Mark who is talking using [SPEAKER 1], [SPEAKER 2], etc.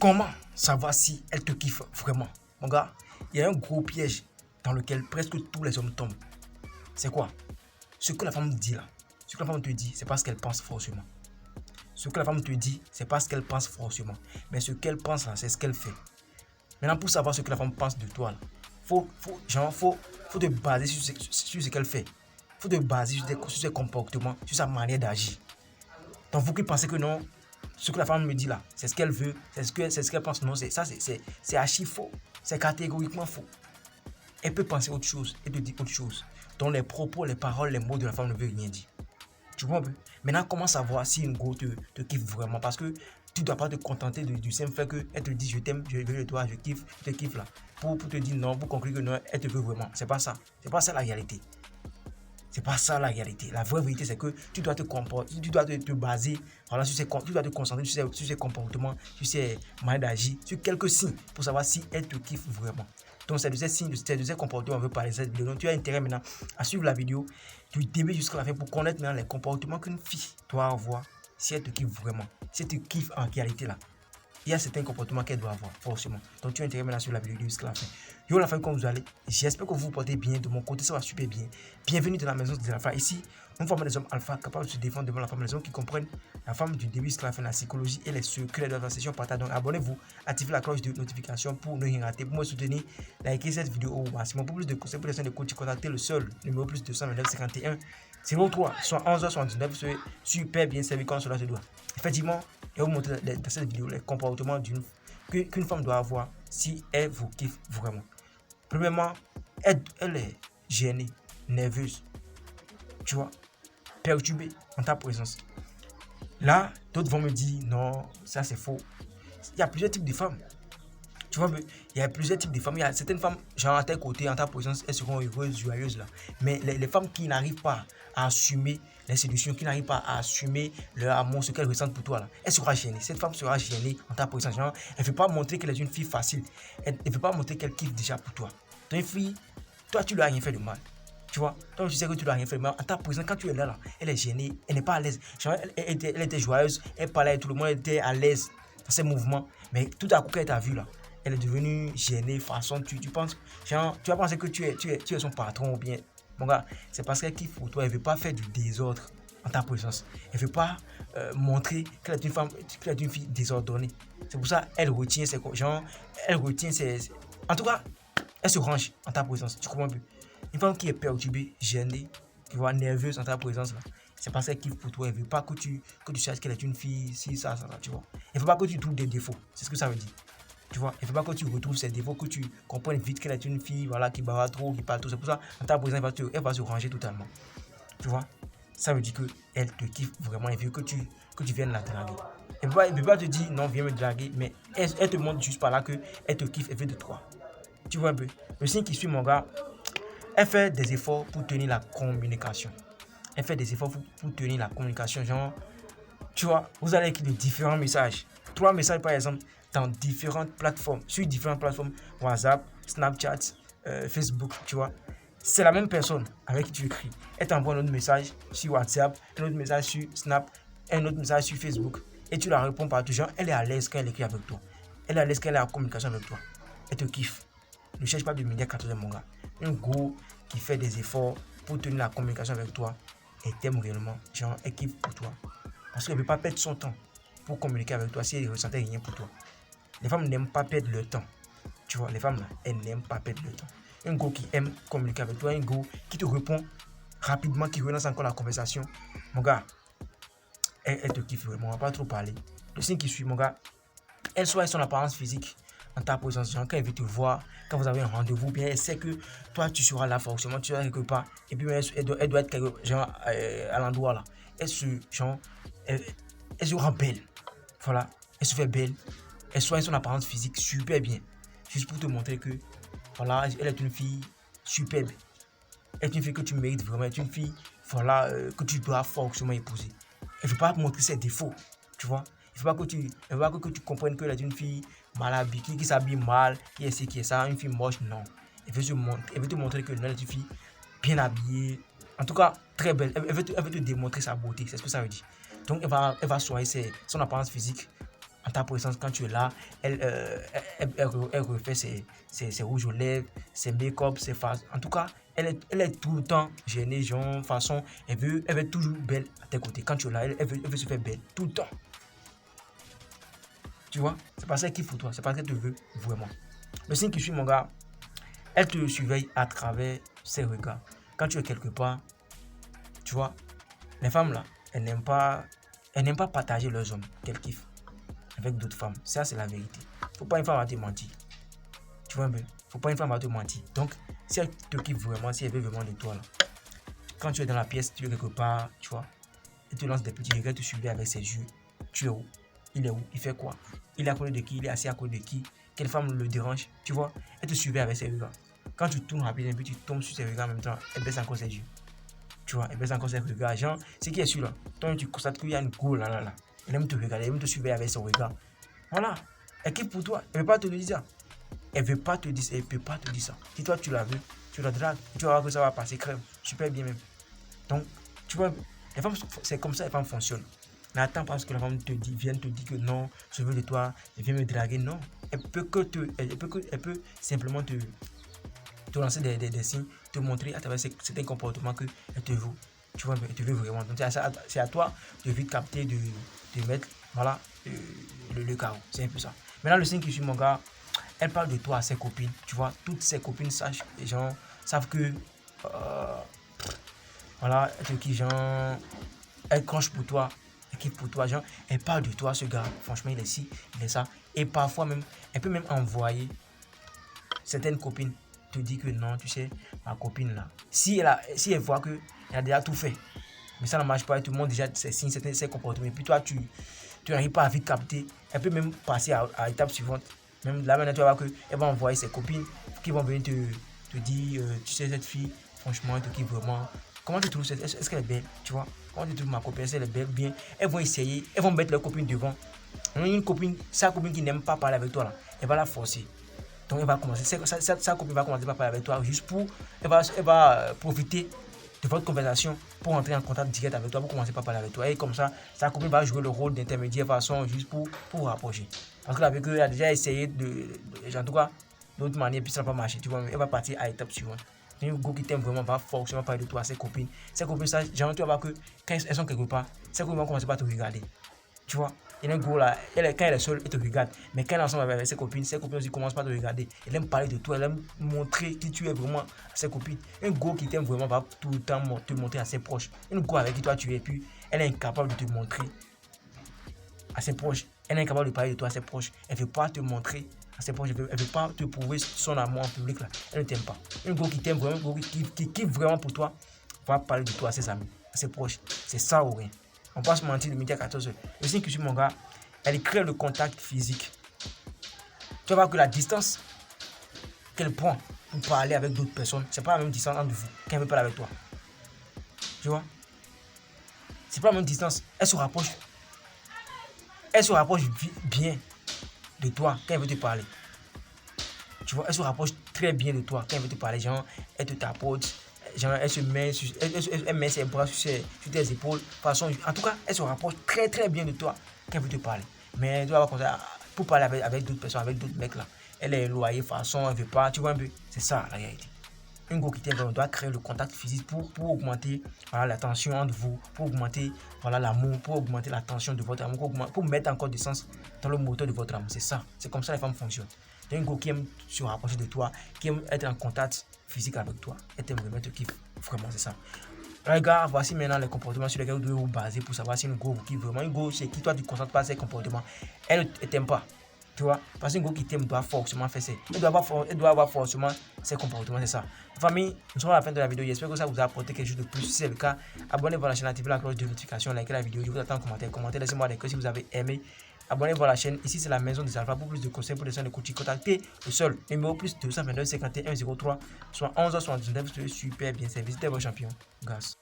[SPEAKER 1] Comment savoir si elle te kiffe vraiment? Mon gars, il y a un gros piège dans lequel presque tous les hommes tombent. C'est quoi? Ce que la femme dit là, ce que la femme te dit, c'est pas ce qu'elle pense forcément. Ce que la femme te dit, c'est pas ce qu'elle pense forcément. Mais ce qu'elle pense là, c'est ce qu'elle fait. Maintenant, pour savoir ce que la femme pense de toi, faut te baser sur ce qu'elle fait. Faut te baser sur ses comportements, sur sa manière d'agir. Donc, vous qui pensez que non, ce que la femme me dit là, c'est ce qu'elle veut, c'est ce qu'elle pense. Non, c'est archi faux. C'est catégoriquement faux. Elle peut penser autre chose, elle te dit autre chose. Donc, les propos, les paroles, les mots de la femme ne veulent rien dire. Tu vois un peu? Maintenant, comment savoir si une go te kiffe vraiment? Parce que tu ne dois pas te contenter du simple fait qu'elle te dit je t'aime, je veux de toi, je kiffe, je te kiffe là. Pour te dire non, pour conclure que non, elle te veut vraiment. C'est pas ça. C'est pas ça la réalité. C'est pas ça la réalité. La vraie vérité, c'est que tu dois te comporter, tu dois te baser, voilà, tu dois te concentrer sur ses comportements, sur ses manières d'agir, sur quelques signes pour savoir si elle te kiffe vraiment. Donc, c'est de ces signes, de ces comportements qu'on veut parler de cette vidéo. Donc, tu as intérêt maintenant à suivre la vidéo du début jusqu'à la fin pour connaître maintenant les comportements qu'une fille doit avoir si elle te kiffe vraiment. Si elle te kiffe en réalité là. Il y a certains comportements qu'elle doit avoir, forcément. Donc, tu as intérêt maintenant sur la vidéo jusqu'à la fin. Yo, la fin, comme vous allez, j'espère que vous vous portez bien. De mon côté, ça va super bien. Bienvenue dans la maison des alpha. Ici, nous formons des hommes alpha capables de se défendre devant la femme, des hommes qui comprennent la femme du début jusqu'à la fin, la psychologie et les secrets de la session partage. Donc, abonnez-vous, activez la cloche de notification pour ne rien rater. Pour me soutenir, likez cette vidéo au maximum. Pour plus de conseils, pour les de coaching, contactez le seul numéro plus 229 51 03 soit 11h79. C'est super bien servi comme cela se doit. Effectivement, je vais vous montrer dans cette vidéo les comportements qu'une femme doit avoir si elle vous kiffe vraiment. Premièrement, elle est gênée, nerveuse, tu vois, perturbée en ta présence. Là, d'autres vont me dire non, ça c'est faux. Il y a plusieurs types de femmes. Tu vois, il y a plusieurs types de femmes. Il y a certaines femmes, genre à tes côtés, en ta présence, elles seront heureuses, joyeuses là. Mais les femmes qui n'arrivent pas à assumer les séductions, qui n'arrivent pas à assumer leur amour, ce qu'elles ressentent pour toi là, elle sera gênée. Cette femme sera gênée en ta présence. Genre, elle ne veut pas montrer qu'elle est une fille facile. Elle ne veut pas montrer qu'elle kiffe déjà pour toi. Donc, une fille, toi, tu lui as rien fait de mal. Tu vois, toi, tu sais que tu lui as rien fait de mal. En ta présence, quand tu es là, elle est gênée, elle n'est pas à l'aise. Genre, elle était joyeuse, elle parlait à tout le monde, elle était à l'aise dans ses mouvements. Mais tout à coup, quand elle t'a vu là, elle est devenue gênée, façon, tu penses, genre, tu vas penser que tu es son patron ou bien, mon gars, c'est parce qu'elle kiffe pour toi, elle veut pas faire du désordre en ta présence. Elle veut pas montrer qu'elle est une femme, qu'elle est une fille désordonnée. C'est pour ça elle retient ses, genre, elle retient ses, en tout cas, elle se range en ta présence, tu comprends plus. Une femme qui est perturbée, gênée, tu vois, nerveuse en ta présence là, c'est parce qu'elle kiffe pour toi, elle veut pas que tu saches qu'elle est une fille, si ça, tu vois. Elle veut pas que tu trouves des défauts, c'est ce que ça veut dire. Tu vois, il ne faut pas que tu retrouves ses défauts, que tu comprennes vite qu'elle est une fille, voilà, qui bavarde trop, qui parle trop. C'est pour ça, en ta présence, elle va se ranger totalement. Tu vois, ça veut dire qu'elle te kiffe vraiment, elle veut que tu viennes la draguer. Elle ne peut pas te dire non, viens me draguer, mais elle te montre juste par là qu'elle te kiffe, elle veut de toi. Tu vois un peu. Le signe qui suit, mon gars, elle fait des efforts pour tenir la communication. Elle fait des efforts pour tenir la communication. Genre, tu vois, vous allez écrire de différents messages. 3 messages par exemple dans différentes plateformes, sur différentes plateformes, WhatsApp, Snapchat, Facebook, tu vois. C'est la même personne avec qui tu écris. Elle t'envoie un autre message sur WhatsApp, un autre message sur Snap, un autre message sur Facebook. Et tu la réponds partout. Genre, elle est à l'aise quand elle écrit avec toi. Elle est à l'aise quand elle est en communication avec toi. Elle te kiffe. Ne cherche pas de midi à 14h, mon gars. Un go qui fait des efforts pour tenir la communication avec toi, elle t'aime réellement. Genre, elle kiffe pour toi. Parce qu'elle ne veut pas perdre son temps pour communiquer avec toi si elle ne ressentait rien pour toi. Les femmes n'aiment pas perdre leur temps. Tu vois, les femmes, là, elles n'aiment pas perdre leur temps. Un go qui aime communiquer avec toi, un go qui te répond rapidement, qui relance encore la conversation. Mon gars, elle te kiffe vraiment, on va pas trop parler. Le signe qui suit, mon gars, elle soit son apparence physique en ta présence. Genre, quand elle veut te voir, quand vous avez un rendez-vous, bien, elle sait que toi, tu seras là forcément, tu seras quelque part. Et puis, elle doit être genre, à l'endroit là. Elle se rend belle. Voilà, elle se fait belle. Elle soigne son apparence physique super bien. Juste pour te montrer que, voilà, elle est une fille superbe. Elle est une fille que tu mérites vraiment. Elle est une fille, voilà, que tu dois forcément épouser. Elle ne veut pas montrer ses défauts, tu vois. Il ne faut pas que tu comprennes qu'elle est une fille mal habillée, qui s'habille mal, qui est ci, qui est ça, une fille moche, non. Elle veut te montrer que elle est une fille bien habillée, en tout cas très belle. Elle veut te démontrer sa beauté, c'est ce que ça veut dire. Donc elle va soigner son apparence physique en ta présence, quand tu es là, elle refait ses rouges aux lèvres, ses make-up, ses faces. En tout cas, elle est tout le temps gênée, genre, façon, elle veut être toujours belle à tes côtés. Quand tu es là, elle veut se faire belle tout le temps. Tu vois, c'est parce qu'elle kiffe pour toi, c'est parce qu'elle te veut vraiment. Le signe qui suit, mon gars, elle te surveille à travers ses regards. Quand tu es quelque part, tu vois, les femmes là, elles n'aiment pas partager leurs hommes qu'elles kiffent avec d'autres femmes. Ça, c'est la vérité. Faut pas une femme va te mentir. Tu vois un peu? Faut pas une femme va te mentir. Donc, si elle te kiffe vraiment, si elle veut vraiment de toi là, quand tu es dans la pièce, tu es quelque part, tu vois, elle te lance des petits regards, te surveille avec ses yeux. Tu es où? Il est où? Il fait quoi? Il est à côté de qui? Il est assis à côté de qui? Quelle femme le dérange? Tu vois? Elle te surveille avec ses regards. Quand tu tournes rapidement, puis tu tombes sur ses regards en même temps, elle baisse encore ses yeux. Tu vois, elle baisse encore ses regards. Genre, c'est qui est sûr là? Toi, tu constates qu'il y a une go là. Elle aime te regarder, elle aime te surveiller avec son regard. Voilà. Elle kiffe pour toi. Elle ne veut pas te le dire. Elle veut pas te dire ça. Elle peut pas te dire ça. Si toi, tu la veux, tu la dragues. Tu vas voir que ça va passer crème. Super bien même. Donc, tu vois, les femmes, c'est comme ça les femmes fonctionnent. N'attends pas ce que la femme vienne te dire que non, je veux de toi, elle vient me draguer. Non. Elle peut simplement te lancer des signes, te montrer à travers certains comportements qu'elle te veut. Tu vois, elle te veut vraiment. Donc, c'est à toi de vite capter, de mettre, voilà, le carreau. C'est un peu ça. Maintenant, le signe qui suit, mon gars, elle parle de toi à ses copines. Tu vois, toutes ses copines les gens savent que, voilà, elle croche pour toi, elle kiffe pour toi, genre, elle parle de toi, ce gars. Franchement, il est ci, il est ça. Et parfois même, elle peut même envoyer certaines copines te dire que non, tu sais, ma copine là, si elle voit que elle a déjà tout fait, mais ça ne marche pas, tout le monde déjà ses signes, ses comportements, et puis toi tu n'arrives pas à vite capter, elle peut même passer à l'étape suivante. Même là maintenant tu vas voir qu'elle va envoyer ses copines qui vont venir te dire, tu sais, cette fille, franchement, elle te kiffe vraiment. Comment tu trouves est-ce qu'elle est belle, tu vois? Comment tu trouves ma copine, est-ce qu'elle est belle, bien? Elles vont essayer, elles vont mettre leur copine devant. Une copine, sa copine qui n'aime pas parler avec toi là, elle va la forcer. Donc elle va commencer, sa copine va commencer par parler avec toi juste pour, elle va profiter de votre conversation pour entrer en contact direct avec toi, pour commencer par parler avec toi. Et comme ça, sa copine va jouer le rôle d'intermédiaire façon juste pour rapprocher. Parce que avec eux, elle a déjà essayé en tout cas, d'autres manières, puis ça n'a pas marché. Tu vois, elle va partir à l'étape suivante. Un go qui t'aime vraiment va forcément parler de toi à ses copines. Ses copines, ça, genre, tu vas voir que quand elles sont quelque part, ses copines vont commencer par te regarder. Tu vois, il y a un gros là, quand elle est seule, elle te regarde. Mais quand elle est ensemble avec ses copines aussi commencent par te regarder. Elle aime parler de toi, elle aime montrer qui tu es vraiment à ses copines. Un gars qui t'aime vraiment va tout le temps te montrer à ses proches. Un gars avec qui toi tu es, puis elle est incapable de te montrer à ses proches. Elle est incapable de parler de toi à ses proches. Elle ne veut pas te montrer à ses proches. Elle ne veut pas te prouver son amour en public là. Elle ne t'aime pas. Un gars qui t'aime vraiment, qui kiffe vraiment pour toi, va parler de toi à ses amis, à ses proches. C'est ça ou rien. On passe mentir de midi à 14h. Le signe que je suis, mon gars, elle crée le contact physique. Tu vas voir que la distance qu'elle prend pour parler avec d'autres personnes, c'est pas la même distance entre vous quand elle veut parler avec toi. Tu vois? C'est pas la même distance. Elle se rapproche bien de toi quand elle veut te parler. Tu vois? Elle se rapproche très bien de toi quand elle veut te parler. Genre, elle te tapote. Genre, elle met ses bras sur tes épaules. Façon, en tout cas, elle se rapproche très très bien de toi quand elle veut te parler. Mais tu vas voir comme ça, pour parler avec d'autres personnes, avec d'autres mecs là, elle est éloignée, façon, elle ne veut pas, tu vois un peu. C'est ça la réalité. Un gars qui t'aime, on doit créer le contact physique pour augmenter, voilà, la tension entre vous, pour augmenter, voilà, l'amour, pour augmenter la tension de votre amour, pour mettre encore du sens dans le moteur de votre amour. C'est ça. C'est comme ça les femmes fonctionnent. Un gars qui aime se rapprocher de toi, qui aime être en contact physique avec toi, et t'aime vraiment te kiffe. Vraiment, c'est ça. Les gars, voici maintenant les comportements sur lesquels vous devez vous baser pour savoir si une go vous kiffe vraiment. Une go chez qui toi tu ne concentres pas ses comportements, elle ne t'aime pas. Tu vois, parce qu'une go qui t'aime doit forcément faire ça. Elle doit avoir forcément ses comportements, c'est ça. Famille, nous sommes à la fin de la vidéo. J'espère que ça vous a apporté quelque chose de plus. Si c'est le cas, abonnez-vous à la chaîne, activez la cloche de notification, likez la vidéo. Je vous attends en commentaire. Laissez-moi des cœurs si vous avez aimé. Abonnez-vous à la chaîne. Ici, c'est la maison des alphas. Pour plus de conseils, pour des soins de coaching, contactez le seul numéro plus 222 51 03 soit 11h79. Super bien servi. C'était vos champions. Grâce.